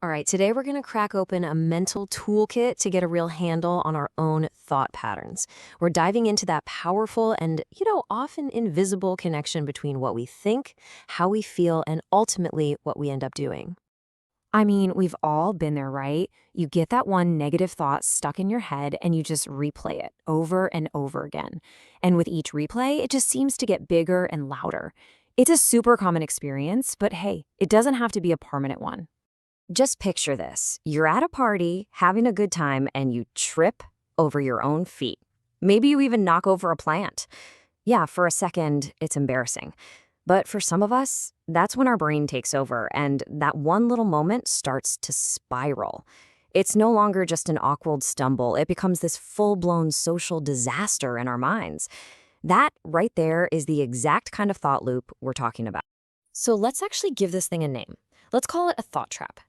All right, today we're going to crack open a mental toolkit to get a real handle on our own thought patterns. We're diving into that powerful and, often invisible connection between what we think, how we feel, and ultimately what we end up doing. I mean, we've all been there, right? You get that one negative thought stuck in your head and you just replay it over and over again. And with each replay, it just seems to get bigger and louder. It's a super common experience, but hey, it doesn't have to be a permanent one. Just picture this. You're at a party, having a good time, and you trip over your own feet. Maybe you even knock over a plant. Yeah, for a second, it's embarrassing. But for some of us, that's when our brain takes over and that one little moment starts to spiral. It's no longer just an awkward stumble. It becomes this full-blown social disaster in our minds. That right there is the exact kind of thought loop we're talking about. So let's actually give this thing a name. Let's call it a thought trap.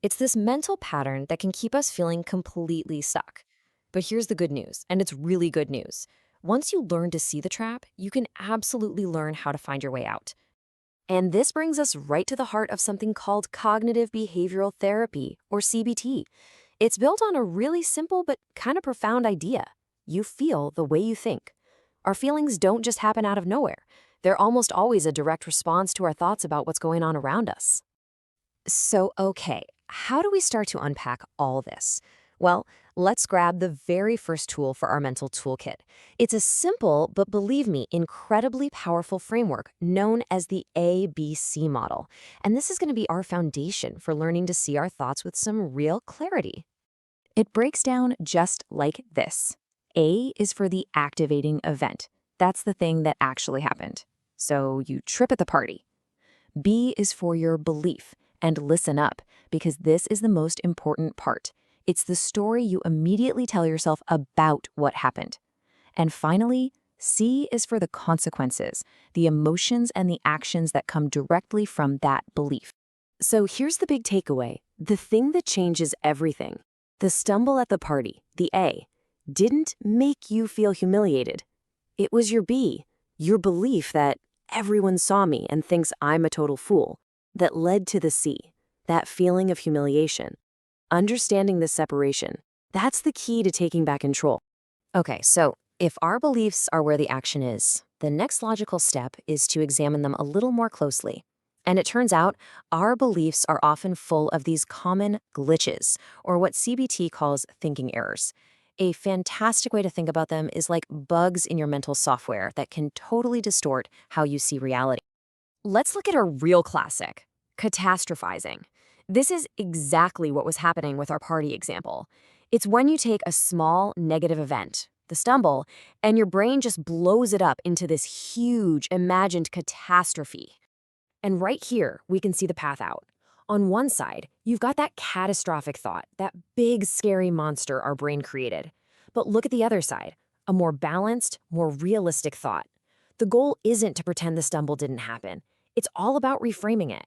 It's this mental pattern that can keep us feeling completely stuck. But here's the good news, and it's really good news. Once you learn to see the trap, you can absolutely learn how to find your way out. And this brings us right to the heart of something called cognitive behavioral therapy, or CBT. It's built on a really simple but kind of profound idea. You feel the way you think. Our feelings don't just happen out of nowhere. They're almost always a direct response to our thoughts about what's going on around us. So, okay, how do we start to unpack all this? Well, let's grab the very first tool for our mental toolkit. It's a simple, but believe me, incredibly powerful framework known as the ABC model. And this is going to be our foundation for learning to see our thoughts with some real clarity. It breaks down just like this. A is for the activating event. That's the thing that actually happened. So you trip at the party. B is for your belief. And listen up, because this is the most important part. It's the story you immediately tell yourself about what happened. And finally, C is for the consequences, the emotions and the actions that come directly from that belief. So here's the big takeaway. The thing that changes everything, the stumble at the party, the A, didn't make you feel humiliated. It was your B, your belief that everyone saw me and thinks I'm a total fool, that led to the C, that feeling of humiliation. Understanding this separation, that's the key to taking back control. Okay, so if our beliefs are where the action is, the next logical step is to examine them a little more closely. And it turns out our beliefs are often full of these common glitches, or what CBT calls thinking errors. A fantastic way to think about them is like bugs in your mental software that can totally distort how you see reality. Let's look at a real classic, catastrophizing. This is exactly what was happening with our party example. It's when you take a small negative event, the stumble, and your brain just blows it up into this huge imagined catastrophe. And right here, we can see the path out. On one side, you've got that catastrophic thought, that big scary monster our brain created. But look at the other side, a more balanced, more realistic thought. The goal isn't to pretend the stumble didn't happen. It's all about reframing it.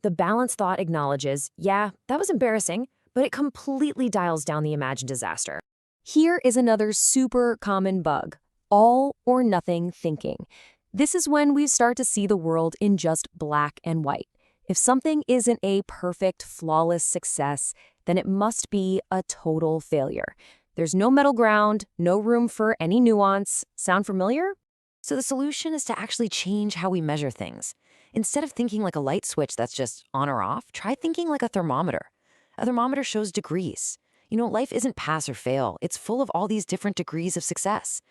The balanced thought acknowledges, yeah, that was embarrassing, but it completely dials down the imagined disaster. Here is another super common bug, all or nothing thinking. This is when we start to see the world in just black and white. If something isn't a perfect, flawless success, then it must be a total failure. There's no middle ground, no room for any nuance. Sound familiar? So the solution is to actually change how we measure things. Instead of thinking like a light switch that's just on or off, try thinking like a thermometer. A thermometer shows degrees. Life isn't pass or fail. It's full of all these different degrees of success.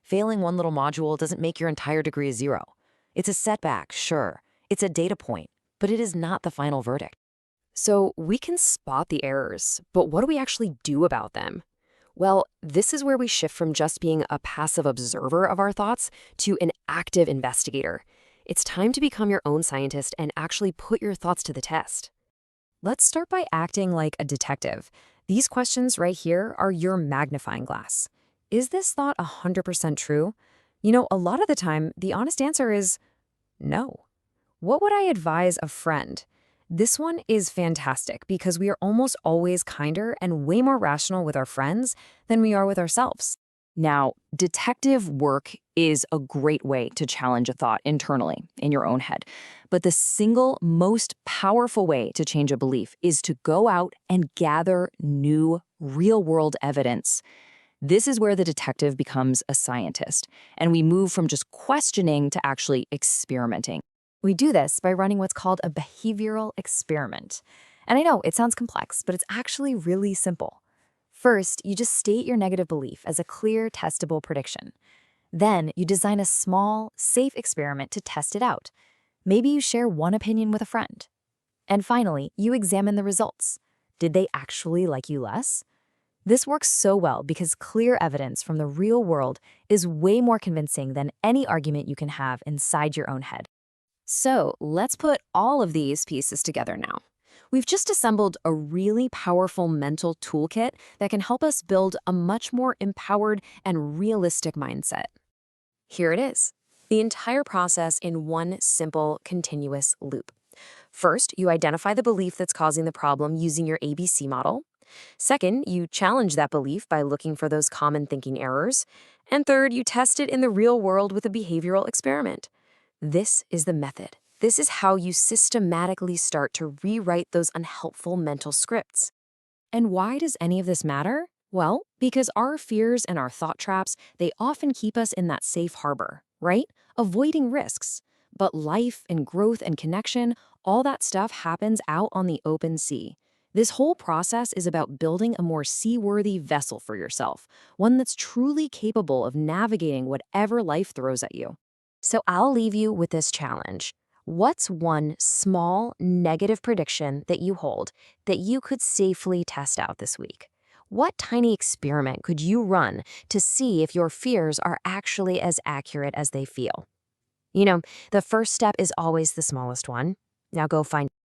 Failing one little module doesn't make your entire degree a zero. It's a setback, sure. It's a data point, but it is not the final verdict. So we can spot the errors, but what do we actually do about them? Well, this is where we shift from just being a passive observer of our thoughts to an active investigator. It's time to become your own scientist and actually put your thoughts to the test. Let's start by acting like a detective. These questions right here are your magnifying glass. Is this thought 100% true? A lot of the time, the honest answer is no. What would I advise a friend? This one is fantastic because we are almost always kinder and way more rational with our friends than we are with ourselves. Now, detective work is a great way to challenge a thought internally in your own head. But the single most powerful way to change a belief is to go out and gather new real-world evidence. This is where the detective becomes a scientist, and we move from just questioning to actually experimenting. We do this by running what's called a behavioral experiment. And I know it sounds complex, but it's actually really simple. First, you just state your negative belief as a clear, testable prediction. Then, you design a small, safe experiment to test it out. Maybe you share one opinion with a friend. And finally, you examine the results. Did they actually like you less? This works so well because clear evidence from the real world is way more convincing than any argument you can have inside your own head. So let's put all of these pieces together now. We've just assembled a really powerful mental toolkit that can help us build a much more empowered and realistic mindset. Here it is, the entire process in one simple, continuous loop. First, you identify the belief that's causing the problem using your ABC model. Second, you challenge that belief by looking for those common thinking errors. And third, you test it in the real world with a behavioral experiment. This is the method. This is how you systematically start to rewrite those unhelpful mental scripts. And why does any of this matter? Well, because our fears and our thought traps, they often keep us in that safe harbor, right? Avoiding risks. But life and growth and connection, all that stuff happens out on the open sea. This whole process is about building a more seaworthy vessel for yourself, one that's truly capable of navigating whatever life throws at you. So I'll leave you with this challenge. What's one small negative prediction that you hold that you could safely test out this week? What tiny experiment could you run to see if your fears are actually as accurate as they feel? You know, the first step is always the smallest one. Now go find